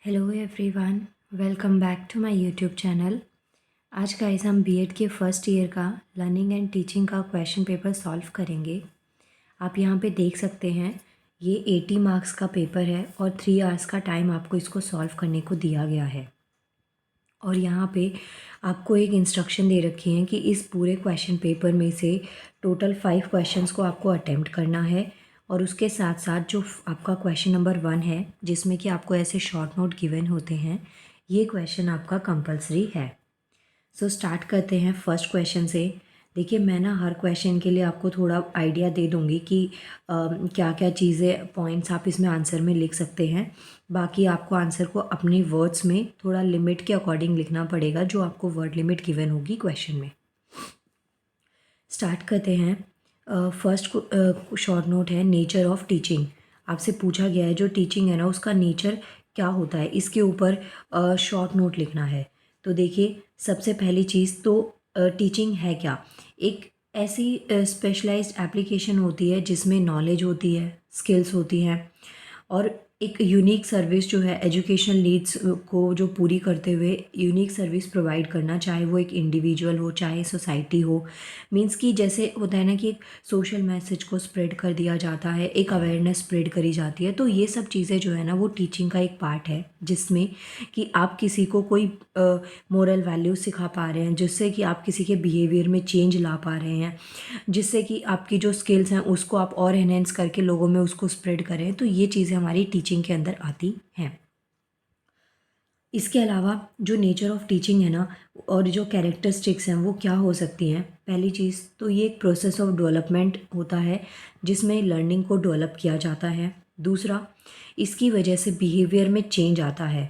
Hello everyone, welcome back to my YouTube channel. आज guys हम BEd के first year का लर्निंग एंड टीचिंग का क्वेश्चन पेपर सॉल्व करेंगे। आप यहाँ पे देख सकते हैं ये 80 मार्क्स का पेपर है और 3 आवर्स का टाइम आपको इसको सॉल्व करने को दिया गया है। और यहाँ पे आपको एक इंस्ट्रक्शन दे रखी है कि इस पूरे क्वेश्चन पेपर में से टोटल 5 क्वेश्चंस को आपको अटेम्प्ट करना है। और उसके साथ साथ जो आपका क्वेश्चन नंबर 1 है जिसमें कि आपको ऐसे शॉर्ट नोट गिवन होते हैं, ये क्वेश्चन आपका कंपलसरी है। सो स्टार्ट करते हैं फर्स्ट क्वेश्चन से। देखिए, मैं ना हर क्वेश्चन के लिए आपको थोड़ा आइडिया दे दूँगी कि क्या क्या चीज़ें पॉइंट्स आप इसमें आंसर में लिख सकते हैं। बाकी आपको आंसर को अपने वर्ड्स में थोड़ा लिमिट के अकॉर्डिंग लिखना पड़ेगा, जो आपको वर्ड लिमिट गिवन होगी क्वेश्चन में। स्टार्ट करते हैं। फर्स्ट शॉर्ट नोट है नेचर ऑफ टीचिंग। आपसे पूछा गया है जो टीचिंग है ना उसका नेचर क्या होता है, इसके ऊपर शॉर्ट नोट लिखना है। तो देखिए, सबसे पहली चीज़ तो टीचिंग है क्या। एक ऐसी स्पेशलाइज्ड एप्लीकेशन होती है जिसमें नॉलेज होती है, स्किल्स होती हैं और एक यूनिक सर्विस जो है एजुकेशन नीड्स को जो पूरी करते हुए यूनिक सर्विस प्रोवाइड करना, चाहे वो एक इंडिविजुअल हो चाहे सोसाइटी हो। मींस कि जैसे होता है ना कि एक सोशल मैसेज को स्प्रेड कर दिया जाता है, एक अवेयरनेस स्प्रेड करी जाती है। तो ये सब चीज़ें जो है ना वो टीचिंग का एक पार्ट है, जिसमें कि आप किसी को कोई मोरल वैल्यू सिखा पा रहे हैं, जिससे कि आप किसी के बिहेवियर में चेंज ला पा रहे हैं, जिससे कि आपकी जो स्किल्स हैं उसको आप और एनहेंस करके लोगों में उसको स्प्रेड करें। तो ये चीज़ें हमारी टीचिंग के अंदर आती हैं। इसके अलावा जो नेचर ऑफ टीचिंग है ना और जो कैरेक्टरिस्टिक्स हैं वो क्या हो सकती हैं। पहली चीज़ तो ये एक प्रोसेस ऑफ डेवलपमेंट होता है जिसमें लर्निंग को डेवलप किया जाता है। दूसरा, इसकी वजह से बिहेवियर में चेंज आता है।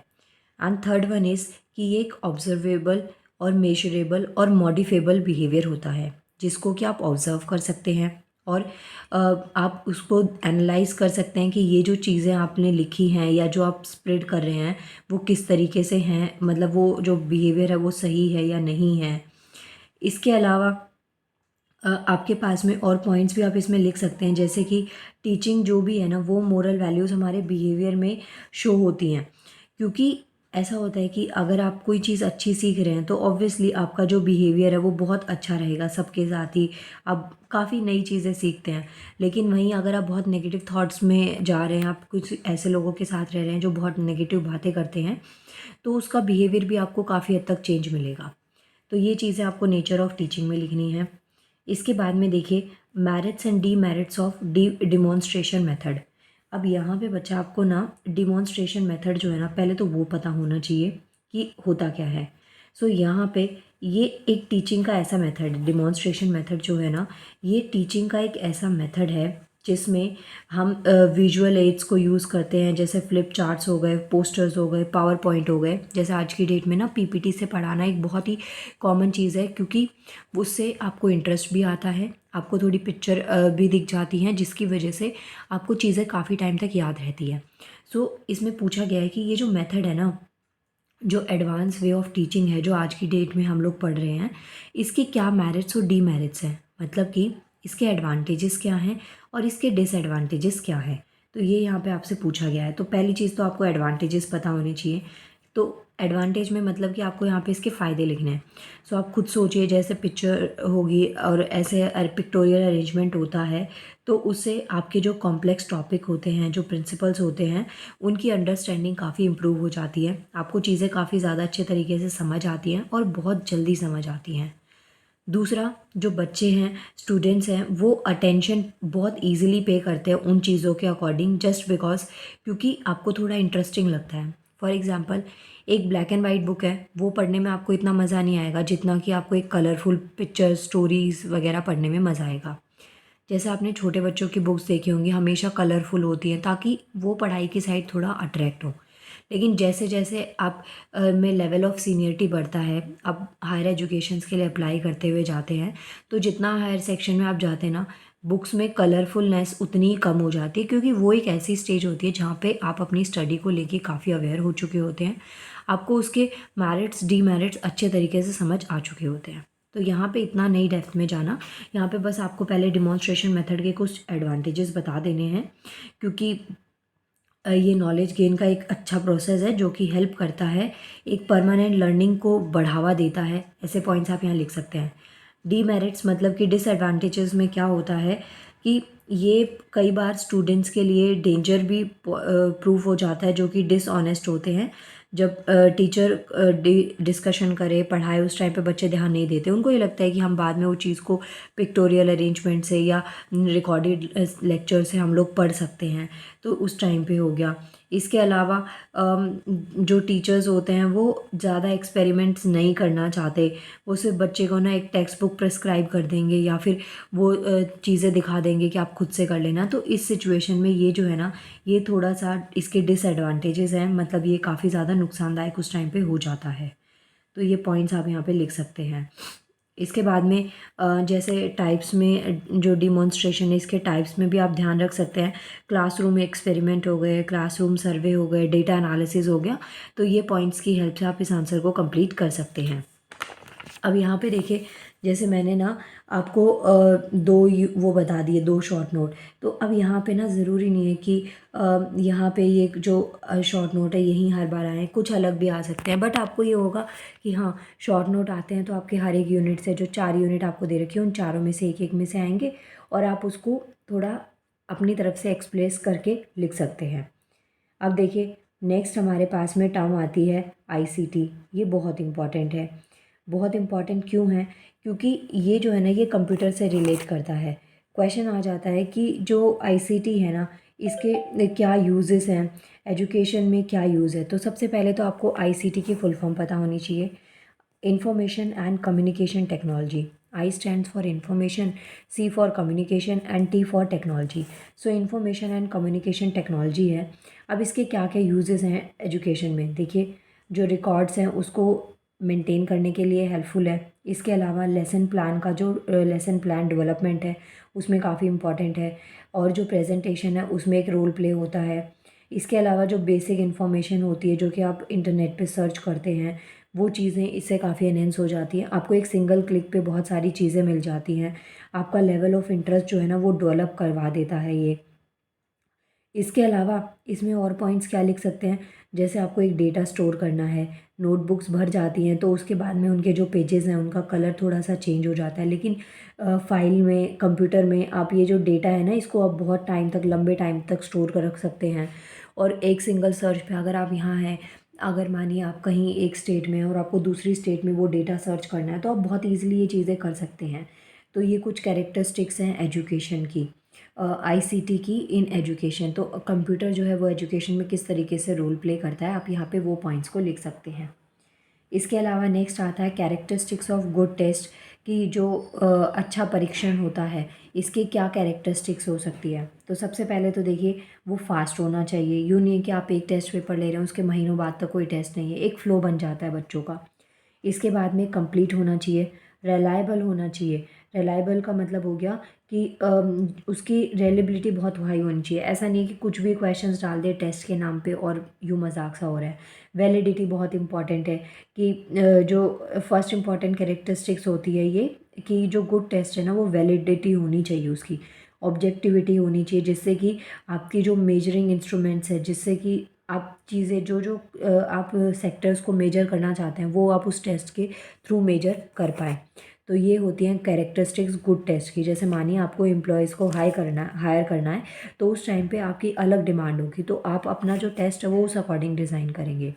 एंड थर्ड वन इज़ कि ये एक ऑब्जर्वेबल और मेजरेबल और मॉडिफेबल बिहेवियर होता है, जिसको कि आप ऑब्ज़र्व कर सकते हैं और आप उसको एनालाइज कर सकते हैं कि ये जो चीज़ें आपने लिखी हैं या जो आप स्प्रेड कर रहे हैं वो किस तरीके से हैं, मतलब वो जो बिहेवियर है वो सही है या नहीं है। इसके अलावा आपके पास में और पॉइंट्स भी आप इसमें लिख सकते हैं, जैसे कि टीचिंग जो भी है ना वो मोरल वैल्यूज़ हमारे बिहेवियर में शो होती हैं। क्योंकि ऐसा होता है कि अगर आप कोई चीज़ अच्छी सीख रहे हैं तो ऑब्वियसली आपका जो बिहेवियर है वो बहुत अच्छा रहेगा सबके साथ ही। आप काफ़ी नई चीज़ें सीखते हैं। लेकिन वहीं अगर आप बहुत नेगेटिव थॉट्स में जा रहे हैं, आप कुछ ऐसे लोगों के साथ रह रहे हैं जो बहुत नेगेटिव बातें करते हैं, तो उसका बिहेवियर भी आपको काफ़ी हद तक चेंज मिलेगा। तो ये चीज़ें आपको नेचर ऑफ टीचिंग में लिखनी है। इसके बाद में देखिए, merits and demerits of demonstration method. अब यहाँ पे बच्चा आपको ना डिमॉन्स्ट्रेशन मेथड जो है ना पहले तो वो पता होना चाहिए कि होता क्या है। सो यहाँ पे ये एक टीचिंग का ऐसा मेथड, डिमॉन्स्ट्रेशन मेथड जो है ना, ये टीचिंग का एक ऐसा मेथड है जिसमें हम विजुअल एड्स को यूज़ करते हैं, जैसे फ्लिप चार्ट्स हो गए, पोस्टर्स हो गए, पावर पॉइंट हो गए। जैसे आज की डेट में ना पीपीटी से पढ़ाना एक बहुत ही कॉमन चीज़ है, क्योंकि उससे आपको इंटरेस्ट भी आता है, आपको थोड़ी पिक्चर भी दिख जाती हैं, जिसकी वजह से आपको चीज़ें काफ़ी टाइम तक याद रहती है। सो इसमें पूछा गया है कि ये जो मेथड है ना, जो एडवांस वे ऑफ टीचिंग है जो आज की डेट में हम लोग पढ़ रहे हैं, इसके क्या मेरिट्स और डीमेरिट्स हैं, मतलब कि इसके एडवांटेजेस क्या हैं और इसके डिसएडवांटेजेस क्या हैं। तो ये यहाँ पे आपसे पूछा गया है। तो पहली चीज़ तो आपको एडवांटेजेस पता होने चाहिए। तो एडवांटेज में मतलब कि आपको यहाँ पे इसके फ़ायदे लिखने हैं। सो आप खुद सोचिए, जैसे पिक्चर होगी और ऐसे पिक्टोरियल अरेंजमेंट होता है, तो उससे आपके जो कॉम्प्लेक्स टॉपिक होते हैं, जो प्रिंसिपल्स होते हैं, उनकी अंडरस्टैंडिंग काफ़ी इम्प्रूव हो जाती है। आपको चीज़ें काफ़ी ज़्यादा अच्छे तरीके से समझ आती हैं और बहुत जल्दी समझ आती हैं। दूसरा, जो बच्चे हैं, स्टूडेंट्स हैं, वो अटेंशन बहुत ईज़िली पे करते हैं उन चीज़ों के अकॉर्डिंग, जस्ट बिकॉज़ क्योंकि आपको थोड़ा इंटरेस्टिंग लगता है। फॉर एग्ज़ाम्पल, एक ब्लैक एंड वाइट बुक है, वो पढ़ने में आपको इतना मज़ा नहीं आएगा जितना कि आपको एक कलरफुल पिक्चर, स्टोरीज़ वगैरह पढ़ने में मज़ा आएगा। जैसे आपने छोटे बच्चों की बुक्स देखी होंगी, हमेशा कलरफुल होती हैं ताकि वो पढ़ाई की साइड थोड़ा अट्रैक्ट हो। लेकिन जैसे जैसे आप में लेवल ऑफ सीनियरिटी बढ़ता है, आप हायर एजुकेशंस के लिए अप्लाई करते हुए जाते हैं, तो जितना हायर सेक्शन में आप जाते हैं ना, बुक्स में कलरफुलनेस उतनी ही कम हो जाती है, क्योंकि वो एक ऐसी स्टेज होती है जहाँ पे आप अपनी स्टडी को लेके काफ़ी अवेयर हो चुके होते हैं। आपको उसके मेरिट्स, डीमेरिट्स अच्छे तरीके से समझ आ चुके होते हैं। तो यहाँ पे इतना नहीं डेप्थ में जाना, यहाँ पे बस आपको पहले डिमॉन्स्ट्रेशन मेथड के कुछ एडवांटेजेस बता देने हैं। क्योंकि ये नॉलेज गेन का एक अच्छा प्रोसेस है जो कि हेल्प करता है, एक परमानेंट लर्निंग को बढ़ावा देता है। ऐसे पॉइंट्स आप यहाँ लिख सकते हैं। डीमेरिट्स मतलब कि डिसएडवांटेजेस में क्या होता है कि ये कई बार स्टूडेंट्स के लिए डेंजर भी प्रूफ हो जाता है, जो कि डिसऑनेस्ट होते हैं। जब टीचर डिस्कशन करे पढ़ाए उस टाइम पे बच्चे ध्यान नहीं देते, उनको ये लगता है कि हम बाद में वो चीज़ को पिक्टोरियल अरेंजमेंट से या रिकॉर्डेड लेक्चर से हम लोग पढ़ सकते हैं, तो उस टाइम पे हो गया। इसके अलावा जो टीचर्स होते हैं वो ज़्यादा एक्सपेरिमेंट्स नहीं करना चाहते, वो सिर्फ बच्चे को ना एक टेक्स्ट बुक प्रेस्क्राइब कर देंगे या फिर वो चीज़ें दिखा देंगे कि आप खुद से कर लेना। तो इस सिचुएशन में ये जो है ना, ये थोड़ा सा इसके डिसएडवांटेजेस हैं, मतलब ये काफ़ी ज़्यादा नुकसानदायक उस टाइम पे हो जाता है। तो ये पॉइंट्स आप यहाँ पे लिख सकते हैं। इसके बाद में जैसे टाइप्स में जो डिमॉन्स्ट्रेशन है, इसके टाइप्स में भी आप ध्यान रख सकते हैं। क्लासरूम एक्सपेरिमेंट हो गए, क्लासरूम सर्वे हो गए, डेटा एनालिसिस हो गया। तो ये पॉइंट्स की हेल्प से आप इस आंसर को कंप्लीट कर सकते हैं। अब यहाँ पे देखिए, जैसे मैंने ना आपको वो बता दिए, 2 शॉर्ट नोट। तो अब यहाँ पे ना ज़रूरी नहीं है कि यहाँ पे ये जो शॉर्ट नोट है यही हर बार आए, कुछ अलग भी आ सकते हैं। बट आपको ये होगा कि हाँ, शॉर्ट नोट आते हैं तो आपके हर एक यूनिट से, जो 4 यूनिट आपको दे रखे हैं उन चारों में से एक में से आएंगे, और आप उसको थोड़ा अपनी तरफ से एक्सप्रेस करके लिख सकते हैं। अब देखिए, नेक्स्ट हमारे पास में टर्म आती है आईसीटी। ये बहुत इम्पॉर्टेंट है। बहुत इम्पॉर्टेंट क्यों है? क्योंकि ये जो है ना, ये कंप्यूटर से रिलेट करता है। क्वेश्चन आ जाता है कि जो आईसीटी है ना, इसके क्या यूजेस हैं, एजुकेशन में क्या यूज़ है। तो सबसे पहले तो आपको आईसीटी की फुल फॉर्म पता होनी चाहिए। Information and communication technology. I stands for information, C for communication and T for technology. So information and communication technology है। अब इसके क्या क्या यूजेस हैं एजुकेशन में, देखिए, जो रिकॉर्ड्स हैं उसको मेंटेन करने के लिए हेल्पफुल है। इसके अलावा लेसन प्लान का जो लेसन प्लान डेवलपमेंट है उसमें काफ़ी इंपॉर्टेंट है, और जो प्रेजेंटेशन है उसमें एक रोल प्ले होता है। इसके अलावा जो बेसिक इन्फॉर्मेशन होती है जो कि आप इंटरनेट पे सर्च करते हैं, वो चीज़ें इससे काफ़ी एनहेंस हो जाती हैं। आपको एक सिंगल क्लिक पे बहुत सारी चीज़ें मिल जाती हैं। आपका लेवल ऑफ इंटरेस्ट जो है ना वो डेवलप करवा देता है ये। इसके अलावा इसमें और पॉइंट्स क्या लिख सकते हैं, जैसे आपको एक डेटा स्टोर करना है, नोटबुक्स भर जाती हैं तो उसके बाद में उनके जो पेजेस हैं उनका कलर थोड़ा सा चेंज हो जाता है, लेकिन फाइल में, कंप्यूटर में आप ये जो डेटा है ना इसको आप बहुत टाइम तक, लंबे टाइम तक स्टोर कर रख सकते हैं। और एक सिंगल सर्च पे अगर आप यहाँ हैं, अगर मानिए आप कहीं एक स्टेट में हैं और आपको दूसरी स्टेट में वो डेटा सर्च करना है, तो आप बहुत ईजिली ये चीज़ें कर सकते हैं। तो ये कुछ कैरेक्टरिस्टिक्स हैं एजुकेशन की, आईसीटी की इन एजुकेशन। तो कंप्यूटर जो है वो एजुकेशन में किस तरीके से रोल प्ले करता है, आप यहाँ पे वो पॉइंट्स को लिख सकते हैं। इसके अलावा नेक्स्ट आता है कैरेक्टरिस्टिक्स ऑफ गुड टेस्ट, कि जो अच्छा परीक्षण होता है इसके क्या कैरेक्टरिस्टिक्स हो सकती है। तो सबसे पहले तो देखिए, वो फास्ट होना चाहिए। यूँ नहीं है कि आप एक टेस्ट पेपर ले रहे हैं उसके महीनों बाद तक कोई टेस्ट नहीं है, एक फ़्लो बन जाता है बच्चों का। इसके बाद में कंप्लीट होना चाहिए, रिलायबल होना चाहिए। रिलायबल का मतलब हो गया कि उसकी रिलेबिलिटी बहुत हाई होनी चाहिए। ऐसा नहीं कि कुछ भी क्वेश्चंस डाल दे टेस्ट के नाम पे और यूँ मजाक सा हो रहा है। वैलिडिटी बहुत इंपॉर्टेंट है, कि जो फर्स्ट इंपॉर्टेंट कैरेक्टरिस्टिक्स होती है ये, कि जो गुड टेस्ट है ना वो वैलिडिटी होनी चाहिए उसकी, ऑब्जेक्टिविटी होनी चाहिए, जिससे कि आपकी जो मेजरिंग इंस्ट्रूमेंट्स है, जिससे कि आप चीज़ें जो जो आप सेक्टर्स को मेजर करना चाहते हैं वो आप उस टेस्ट के थ्रू मेजर कर पाएँ। तो ये होती हैं कैरेक्टरिस्टिक्स गुड टेस्ट की। जैसे मानिए आपको एम्प्लॉयज़ को हायर करना है, तो उस टाइम पे आपकी अलग डिमांड होगी, तो आप अपना जो टेस्ट है वो उस अकॉर्डिंग डिज़ाइन करेंगे।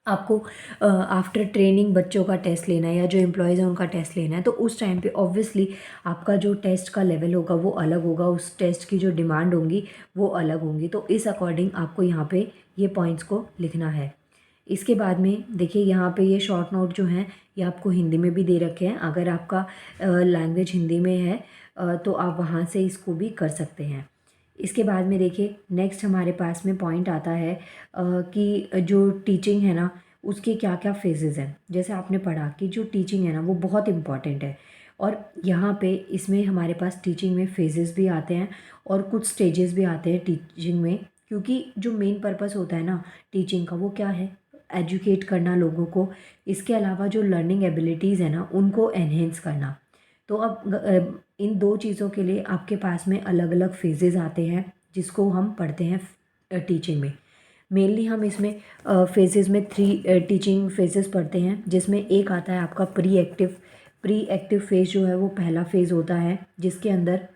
आपको आफ्टर ट्रेनिंग बच्चों का टेस्ट लेना है या जो एम्प्लॉयज़ हैं उनका टेस्ट लेना है, तो उस टाइम पे ऑब्वियसली आपका जो टेस्ट का लेवल होगा वो अलग होगा, उस टेस्ट की जो डिमांड होंगी वो अलग होंगी। तो इस अकॉर्डिंग आपको यहाँ पे ये पॉइंट्स को लिखना है। इसके बाद में देखिए, यहाँ पे ये शॉर्ट नोट जो हैं ये आपको हिंदी में भी दे रखे हैं। अगर आपका लैंग्वेज हिंदी में है तो आप वहाँ से इसको भी कर सकते हैं। इसके बाद में देखिए, नेक्स्ट हमारे पास में पॉइंट आता है कि जो टीचिंग है ना उसके क्या क्या फेजेज़ हैं। जैसे आपने पढ़ा कि जो टीचिंग है ना वो बहुत इम्पॉर्टेंट है, और यहाँ पे इसमें हमारे पास टीचिंग में फेजेस भी आते हैं और कुछ स्टेजेस भी आते हैं टीचिंग में। क्योंकि जो मेन पर्पस होता है ना टीचिंग का वो क्या है, एजुकेट करना लोगों को। इसके अलावा जो लर्निंग एबिलिटीज़ है ना उनको एनहेंस करना। तो अब इन दो चीज़ों के लिए आपके पास में अलग अलग फेजेस आते हैं जिसको हम पढ़ते हैं टीचिंग में। मेनली हम इसमें फेजेस में 3 टीचिंग फेजेस पढ़ते हैं, जिसमें एक आता है आपका प्री एक्टिव फेज जो है वो पहला फेज़ होता है, जिसके अंदर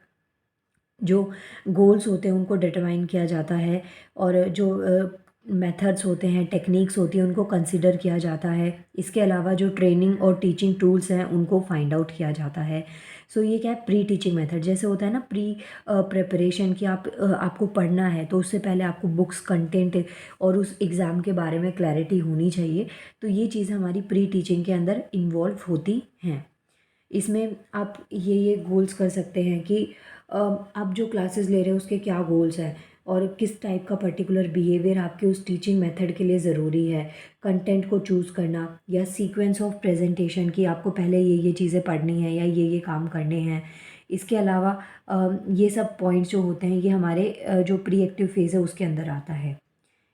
जो गोल्स होते हैं उनको डिटरमाइन किया जाता है और जो मेथड्स होते हैं, टेक्निक्स होती हैं, उनको कंसिडर किया जाता है। इसके अलावा जो ट्रेनिंग और टीचिंग टूल्स हैं उनको फाइंड आउट किया जाता है। सो ये क्या है, प्री टीचिंग मेथड। जैसे होता है ना प्री प्रिपरेशन कि आपको पढ़ना है तो उससे पहले आपको बुक्स कंटेंट और उस एग्ज़ाम के बारे में क्लैरिटी होनी चाहिए। तो ये चीज़ हमारी प्री टीचिंग के अंदर इन्वॉल्व होती हैं। इसमें आप ये गोल्स कर सकते हैं कि आप जो क्लासेस ले रहे हो उसके क्या गोल्स हैं और किस टाइप का पर्टिकुलर बिहेवियर आपके उस टीचिंग मेथड के लिए ज़रूरी है। कंटेंट को चूज़ करना या सीक्वेंस ऑफ प्रेजेंटेशन की आपको पहले ये चीज़ें पढ़नी है या ये काम करने हैं। इसके अलावा ये सब पॉइंट्स जो होते हैं ये हमारे जो प्री एक्टिव फेज़ है उसके अंदर आता है।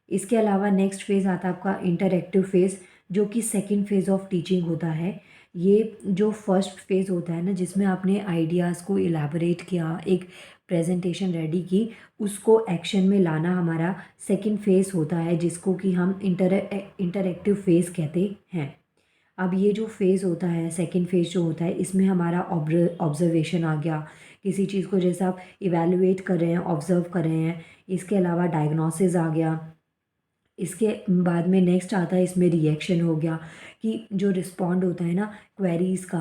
इसके अलावा नेक्स्ट फेज़ आता है आपका इंटरएक्टिव फेज़, जो कि सेकंड फेज़ ऑफ टीचिंग होता है। ये जो फर्स्ट फेज़ होता है ना, जिसमें आपने आइडियाज़ को इलैबोरेट किया, एक प्रेजेंटेशन रेडी की, उसको एक्शन में लाना हमारा सेकंड फेज़ होता है, जिसको कि हम इंटरएक्टिव फेज़ कहते हैं। अब ये जो फेज़ होता है, सेकंड फेज़ जो होता है, इसमें हमारा ऑब्जर्वेशन आ गया, किसी चीज़ को जैसे आप इवैल्यूएट कर रहे हैं, ऑब्ज़र्व कर रहे हैं। इसके अलावा डायग्नोसिस आ गया। इसके बाद में नेक्स्ट आता है इसमें रिएक्शन हो गया, कि जो रिस्पॉन्ड होता है ना क्वेरीज़ का,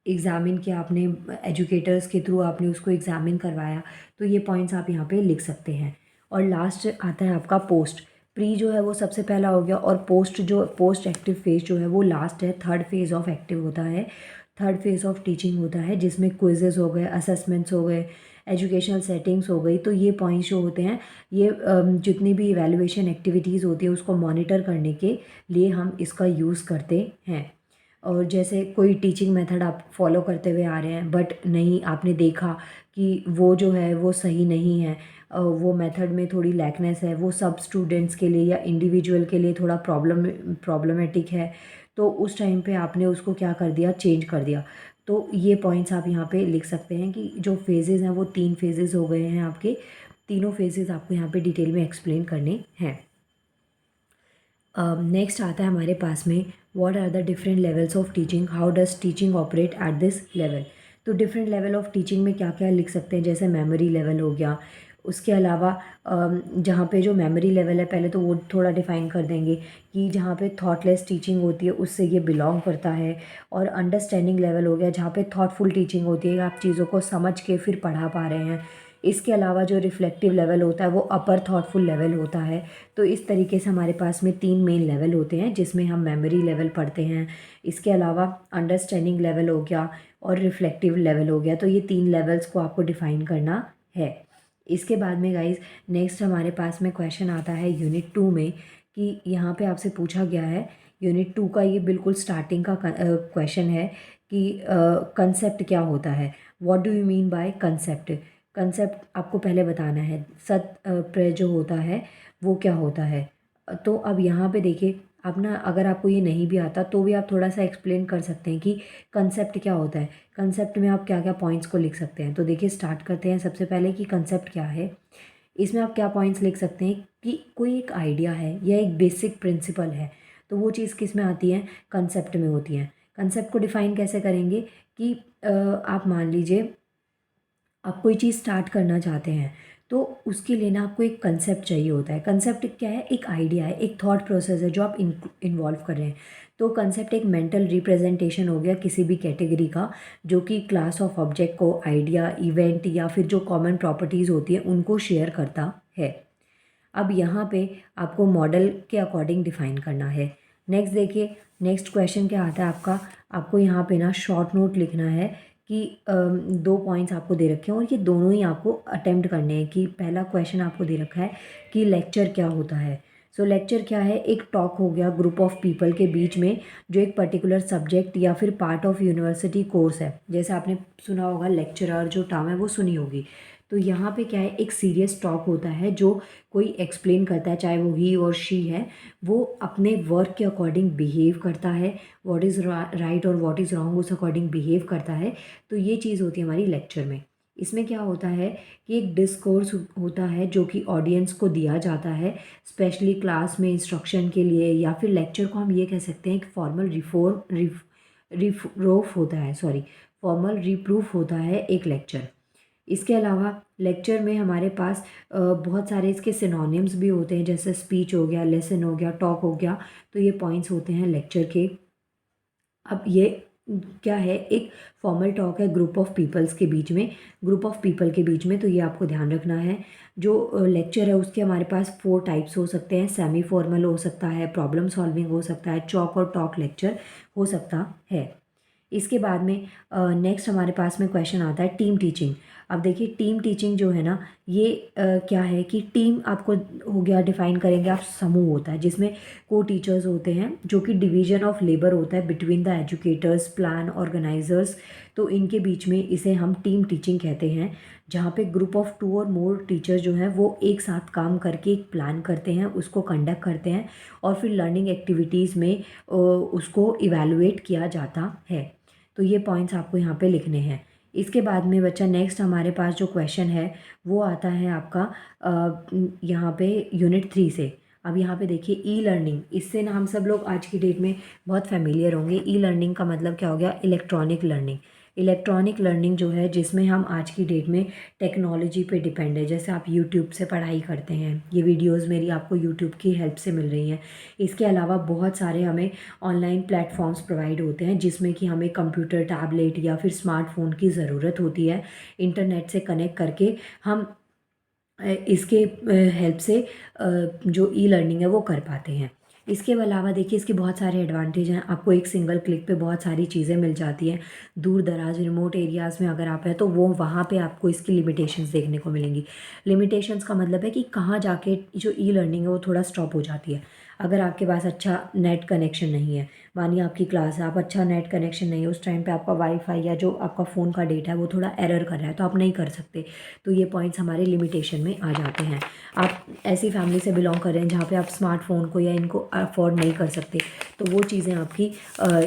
एग्ज़ामिन किया आपने, एजुकेटर्स के थ्रू आपने उसको एग्ज़ामिन करवाया, तो ये पॉइंट्स आप यहाँ पे लिख सकते हैं। और लास्ट आता है आपका पोस्ट। प्री जो है वो सबसे पहला हो गया और पोस्ट एक्टिव फेज़ जो है वो लास्ट है, थर्ड फेज़ ऑफ एक्टिव होता है, थर्ड फेज़ ऑफ टीचिंग होता है, जिसमें क्विज़ेस हो गए, असेसमेंट्स हो गए, एजुकेशनल सेटिंग्स हो गई। तो ये पॉइंट्स जो होते हैं ये जितनी भी इवैल्यूएशन एक्टिविटीज़ होती है उसको मॉनिटर करने के लिए हम इसका यूज़ करते हैं। और जैसे कोई टीचिंग मेथड आप फॉलो करते हुए आ रहे हैं बट नहीं, आपने देखा कि वो जो है वो सही नहीं है, वो मेथड में थोड़ी लैकनेस है, वो सब स्टूडेंट्स के लिए या इंडिविजुअल के लिए थोड़ा प्रॉब्लमेटिक है, तो उस टाइम पे आपने उसको क्या कर दिया, चेंज कर दिया। तो ये पॉइंट्स आप यहाँ पे लिख सकते हैं कि जो फेजेज़ हैं वो 3 फेजेज़ हो गए हैं आपके, तीनों फेजेज़ आपको यहाँ पे डिटेल में एक्सप्लेन करने हैं। नेक्स्ट आता है हमारे पास में what are the different levels of teaching, how does teaching operate at this level. तो डिफरेंट लेवल ऑफ टीचिंग में क्या क्या लिख सकते हैं, जैसे मेमोरी लेवल हो गया। उसके अलावा जहाँ पे जो मेमोरी लेवल है पहले तो वो थोड़ा डिफ़ाइन कर देंगे कि जहाँ पे थॉटलेस टीचिंग होती है उससे ये बिलोंग करता है। और अंडरस्टैंडिंग लेवल हो गया जहाँ पे थॉटफुल टीचिंग होती है, आप चीज़ों को समझ के फिर पढ़ा पा रहे हैं। इसके अलावा जो रिफ्लेक्टिव लेवल होता है वो अपर थॉटफुल लेवल होता है। तो इस तरीके से हमारे पास में 3 मेन लेवल होते हैं जिसमें हम मेमोरी लेवल पढ़ते हैं। इसके अलावा अंडरस्टैंडिंग लेवल हो गया और रिफ्लेक्टिव लेवल हो गया। तो ये 3 लेवल्स को आपको डिफ़ाइन करना है। इसके बाद में गाइस नेक्स्ट हमारे पास में क्वेश्चन आता है यूनिट 2 में, कि यहाँ पे आपसे पूछा गया है यूनिट 2 का, ये बिल्कुल स्टार्टिंग का क्वेश्चन है कि कंसेप्ट क्या होता है, what do you mean by concept. Concept आपको पहले बताना है, प्रत्यय जो होता है वो क्या होता है। तो अब यहाँ पे देखिए, आप ना अगर आपको ये नहीं भी आता तो भी आप थोड़ा सा एक्सप्लेन कर सकते हैं कि कंसेप्ट क्या होता है। कंसेप्ट में आप क्या क्या पॉइंट्स को लिख सकते हैं। तो देखिए स्टार्ट करते हैं सबसे पहले कि कंसेप्ट क्या है। इसमें आप क्या पॉइंट्स लिख सकते हैं कि कोई एक आइडिया है या एक बेसिक प्रिंसिपल है, तो वो चीज़ किस में आती है, कंसेप्ट में होती है। कंसेप्ट को डिफ़ाइन कैसे करेंगे कि आप मान लीजिए आप कोई चीज़ स्टार्ट करना चाहते हैं तो उसके लिए ना आपको एक कंसेप्ट चाहिए होता है। कंसेप्ट क्या है, एक आइडिया है, एक थॉट प्रोसेस है जो आप इन्वॉल्व कर रहे हैं। तो कंसेप्ट एक मेंटल रिप्रेजेंटेशन हो गया किसी भी कैटेगरी का, जो कि क्लास ऑफ ऑब्जेक्ट को, आइडिया, इवेंट या फिर जो कॉमन प्रॉपर्टीज़ होती है उनको शेयर करता है। अब यहाँ पे आपको मॉडल के अकॉर्डिंग डिफ़ाइन करना है। नेक्स्ट देखिए, नेक्स्ट क्वेश्चन क्या आता है आपका, आपको यहाँ पे ना शॉर्ट नोट लिखना है कि 2 पॉइंट्स आपको दे रखे हैं और ये दोनों ही आपको अटेम्प्ट करने हैं। कि पहला क्वेश्चन आपको दे रखा है कि लेक्चर क्या होता है। सो लेक्चर क्या है, एक टॉक हो गया ग्रुप ऑफ पीपल के बीच में जो एक पर्टिकुलर सब्जेक्ट या फिर पार्ट ऑफ यूनिवर्सिटी कोर्स है। जैसे आपने सुना होगा लेक्चरर जो टर्म है वो सुनी होगी। तो यहाँ पे क्या है, एक सीरियस टॉक होता है जो कोई एक्सप्लेन करता है, चाहे वो ही और शी है, वो अपने वर्क के अकॉर्डिंग बिहेव करता है, व्हाट इज़ राइट और व्हाट इज़ रॉन्ग उस अकॉर्डिंग बिहेव करता है। तो ये चीज़ होती है हमारी लेक्चर में। इसमें क्या होता है कि एक डिस्कोर्स होता है जो कि ऑडियंस को दिया जाता है, स्पेशली क्लास में इंस्ट्रक्शन के लिए, या फिर लेक्चर को हम ये कह सकते हैं कि फॉर्मल रिप्रूफ होता है, सॉरी, फॉर्मल रिप्रूफ होता है एक लेक्चर। इसके अलावा लेक्चर में हमारे पास बहुत सारे इसके सिनोनिम्स भी होते हैं, जैसे स्पीच हो गया, लेसन हो गया, टॉक हो गया। तो ये पॉइंट्स होते हैं लेक्चर के। अब ये क्या है, एक फॉर्मल टॉक है ग्रुप ऑफ पीपल्स के बीच में, ग्रुप ऑफ पीपल के बीच में, तो ये आपको ध्यान रखना है। जो लेक्चर है उसके हमारे पास 4 टाइप्स हो सकते हैं, सेमी फॉर्मल हो सकता है, प्रॉब्लम सॉल्विंग हो सकता है, चॉक और टॉक लेक्चर हो सकता है। इसके बाद में नेक्स्ट हमारे पास में क्वेश्चन आता है टीम टीचिंग। अब देखिए टीम टीचिंग जो है ना, ये क्या है कि टीम आपको हो गया, डिफाइन करेंगे आप, समूह होता है जिसमें को टीचर्स होते हैं, जो कि डिवीजन ऑफ लेबर होता है between the educators, plan organisers. तो इनके बीच में इसे हम टीम टीचिंग कहते हैं, जहाँ पे ग्रुप ऑफ 2 और मोर टीचर्स जो हैं वो एक साथ काम करके एक प्लान करते हैं, उसको कंडक्ट करते हैं, और फिर लर्निंग एक्टिविटीज़ में उसको इवेलुएट किया जाता है। तो ये पॉइंट्स आपको यहाँ पे लिखने हैं। इसके बाद में बच्चा नेक्स्ट हमारे पास जो क्वेश्चन है वो आता है आपका यहाँ पे यूनिट 3 से। अब यहाँ पे देखिए ई लर्निंग, इससे ना हम सब लोग आज की डेट में बहुत फेमिलियर होंगे। ई लर्निंग का मतलब क्या हो गया, इलेक्ट्रॉनिक लर्निंग। इलेक्ट्रॉनिक लर्निंग जो है जिसमें हम आज की डेट में टेक्नोलॉजी पे डिपेंड है। जैसे आप यूट्यूब से पढ़ाई करते हैं, ये वीडियोस मेरी आपको यूट्यूब की हेल्प से मिल रही हैं। इसके अलावा बहुत सारे हमें ऑनलाइन प्लेटफॉर्म्स प्रोवाइड होते हैं जिसमें कि हमें कंप्यूटर, टैबलेट या फिर स्मार्टफोन की ज़रूरत होती है। इंटरनेट से कनेक्ट करके हम इसके हेल्प से जो ई लर्निंग है वो कर पाते हैं। इसके अलावा देखिए इसके बहुत सारे एडवांटेज हैं। आपको एक सिंगल क्लिक पे बहुत सारी चीज़ें मिल जाती हैं। दूर दराज रिमोट एरियाज़ में अगर आप हैं तो वो वहाँ पे आपको इसकी लिमिटेशंस देखने को मिलेंगी। लिमिटेशंस का मतलब है कि कहाँ जाके जो ई लर्निंग है वो थोड़ा स्टॉप हो जाती है। अगर आपके पास अच्छा नेट कनेक्शन नहीं है, मानिए आपकी क्लास है, आप अच्छा नेट कनेक्शन नहीं है, उस टाइम पे आपका वाईफाई या जो आपका फ़ोन का डेटा है वो थोड़ा एरर कर रहा है, तो आप नहीं कर सकते। तो ये पॉइंट्स हमारे लिमिटेशन में आ जाते हैं। आप ऐसी फैमिली से बिलोंग कर रहे हैं जहाँ पे आप स्मार्टफोन को या इनको अफोर्ड नहीं कर सकते, तो वो चीज़ें आपकी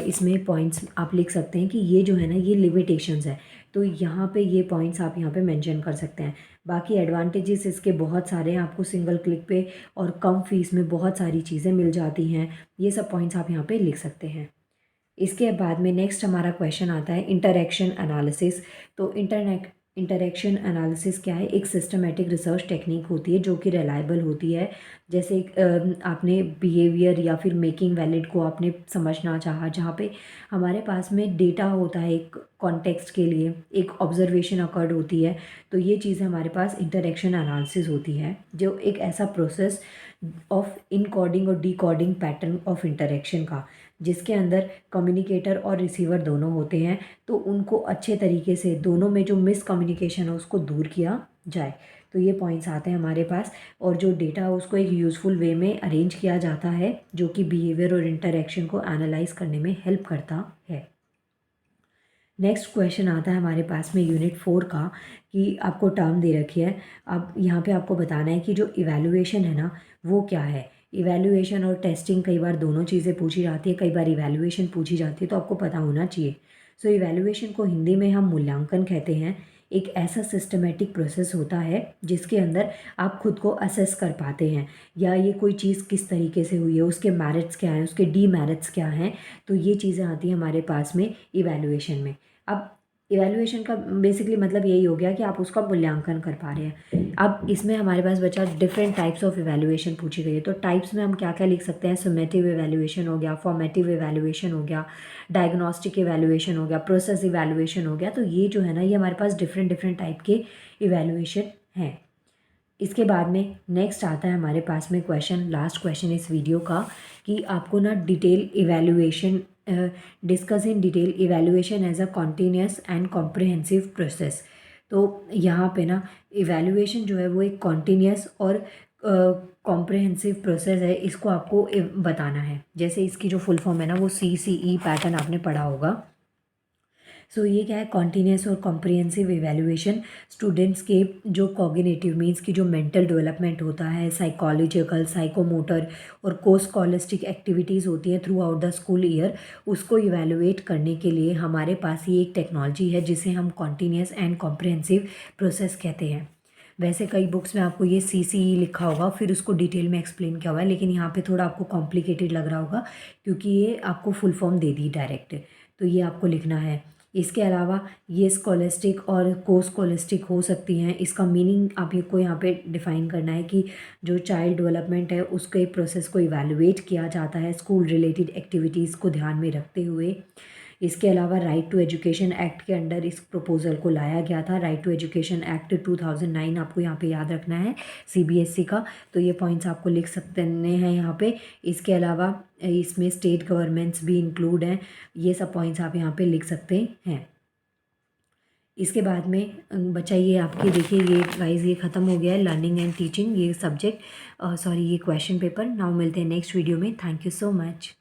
इसमें पॉइंट्स आप लिख सकते हैं कि ये जो है ना, ये लिमिटेशंस है। तो यहाँ पे ये पॉइंट्स आप यहाँ पे मेंशन कर सकते हैं। बाकी एडवांटेजेस इसके बहुत सारे हैं, आपको सिंगल क्लिक पे और कम फीस में बहुत सारी चीज़ें मिल जाती हैं। ये सब पॉइंट्स आप यहाँ पे लिख सकते हैं। इसके बाद में नेक्स्ट हमारा क्वेश्चन आता है इंटरैक्शन एनालिसिस। तो इंटरैक्शन एनालिसिस क्या है, एक सिस्टमेटिक रिसर्च टेक्निक होती है जो कि रिलायबल होती है। जैसे आपने बिहेवियर या फिर मेकिंग वैलिड को आपने समझना चाहा, जहाँ पे हमारे पास में डेटा होता है एक कॉन्टेक्स्ट के लिए, एक ऑब्जर्वेशन अकर्ड होती है। तो ये चीज़ हमारे पास इंटरैक्शन एनालिसिस होती है, जो एक ऐसा प्रोसेस ऑफ इनकोडिंग और डिकोडिंग पैटर्न ऑफ इंटरैक्शन का, जिसके अंदर कम्युनिकेटर और रिसीवर दोनों होते हैं। तो उनको अच्छे तरीके से दोनों में जो मिसकम्युनिकेशन है उसको दूर किया जाए। तो ये पॉइंट्स आते हैं हमारे पास, और जो डेटा है उसको एक यूज़फुल वे में अरेंज किया जाता है जो कि बिहेवियर और इंटरैक्शन को एनालाइज करने में हेल्प करता है। नेक्स्ट क्वेश्चन आता है हमारे पास में यूनिट 4 का, कि आपको टर्म दे रखी है। अब यहाँ पे आपको बताना है कि जो इवैल्यूएशन है ना वो क्या है। इवैल्यूएशन और टेस्टिंग कई बार दोनों चीज़ें पूछी जाती है, कई बार इवैल्यूएशन पूछी जाती है, तो आपको पता होना चाहिए। सो इवैल्यूएशन को हिंदी में हम मूल्यांकन कहते हैं। एक ऐसा सिस्टमेटिक प्रोसेस होता है जिसके अंदर आप खुद को असेस कर पाते हैं, या ये कोई चीज़ किस तरीके से हुई है, उसके मेरिट्स क्या हैं, उसके डीमेरिट्स क्या हैं। तो ये चीज़ें आती हैं हमारे पास में इवैल्यूएशन में। अब इवैल्यूएशन का बेसिकली मतलब यही हो गया कि आप उसका मूल्यांकन कर पा रहे हैं। अब इसमें हमारे पास बचा डिफरेंट टाइप्स ऑफ इवैल्यूएशन पूछी गई है। तो टाइप्स में हम क्या क्या लिख सकते हैं, समेटिव इवैल्यूएशन हो गया, फॉर्मेटिव इवैल्यूएशन हो गया, डायग्नोस्टिक इवैल्यूएशन हो गया, प्रोसेस इवैल्यूएशन हो गया। तो ये जो है ना, ये हमारे पास डिफरेंट डिफरेंट टाइप के इवैल्यूएशन हैं। इसके बाद में नेक्स्ट आता है हमारे पास में क्वेश्चन, लास्ट क्वेश्चन इस वीडियो का, कि आपको ना detail evaluation discuss in detail evaluation as a continuous and comprehensive process. तो यहाँ पे ना इवैल्यूएशन जो है वो एक कॉन्टीन्यूस और कॉम्प्रिहेंसिव प्रोसेस है, इसको आपको बताना है। जैसे इसकी जो फुल फॉर्म है ना वो CCE पैटर्न आपने पढ़ा होगा। सो ये क्या है, कॉन्टीन्यूस और कॉम्प्रिहेंसिव इवैल्यूएशन स्टूडेंट्स के जो कॉग्निटिव मीन्स की जो मेंटल डेवलपमेंट होता है, साइकोलॉजिकल, साइकोमोटर और को स्कॉलस्टिक एक्टिविटीज़ होती हैं through out the school year, उसको इवैल्यूएट करने के लिए हमारे पास ये एक टेक्नोलॉजी है जिसे हम कॉन्टीन्यूस एंड कॉम्प्रिहेंसिव प्रोसेस कहते हैं। वैसे कई बुक्स में आपको ये CCE लिखा होगा, फिर उसको डिटेल में एक्सप्लेन किया हुआ है, लेकिन यहाँ पे थोड़ा आपको कॉम्प्लिकेटेड लग रहा होगा क्योंकि ये आपको फुल फॉर्म दे दी डायरेक्ट, तो ये आपको लिखना है। इसके अलावा ये स्कॉलस्टिक और को स्कॉलस्टिक हो सकती हैं। इसका मीनिंग आपको यहाँ पे डिफ़ाइन करना है कि जो चाइल्ड डेवलपमेंट है उसके प्रोसेस को इवैल्यूएट किया जाता है स्कूल रिलेटेड एक्टिविटीज़ को ध्यान में रखते हुए। इसके अलावा राइट टू एजुकेशन एक्ट के अंडर इस प्रपोज़ल को लाया गया था। राइट टू एजुकेशन एक्ट 2009 आपको यहाँ पे याद रखना है, CBSE का, तो ये पॉइंट्स आपको लिख सकते हैं यहाँ पे। इसके अलावा इसमें स्टेट गवर्नमेंट्स भी इंक्लूड हैं, ये सब पॉइंट्स आप यहाँ पे लिख सकते हैं। इसके बाद में बच्चा ये आपकी देखिए, ये गाइस ये ख़त्म हो गया है लर्निंग एंड टीचिंग ये सब्जेक्ट, सॉरी ये क्वेश्चन पेपर। नाउ मिलते हैं नेक्स्ट वीडियो में। Thank you so much.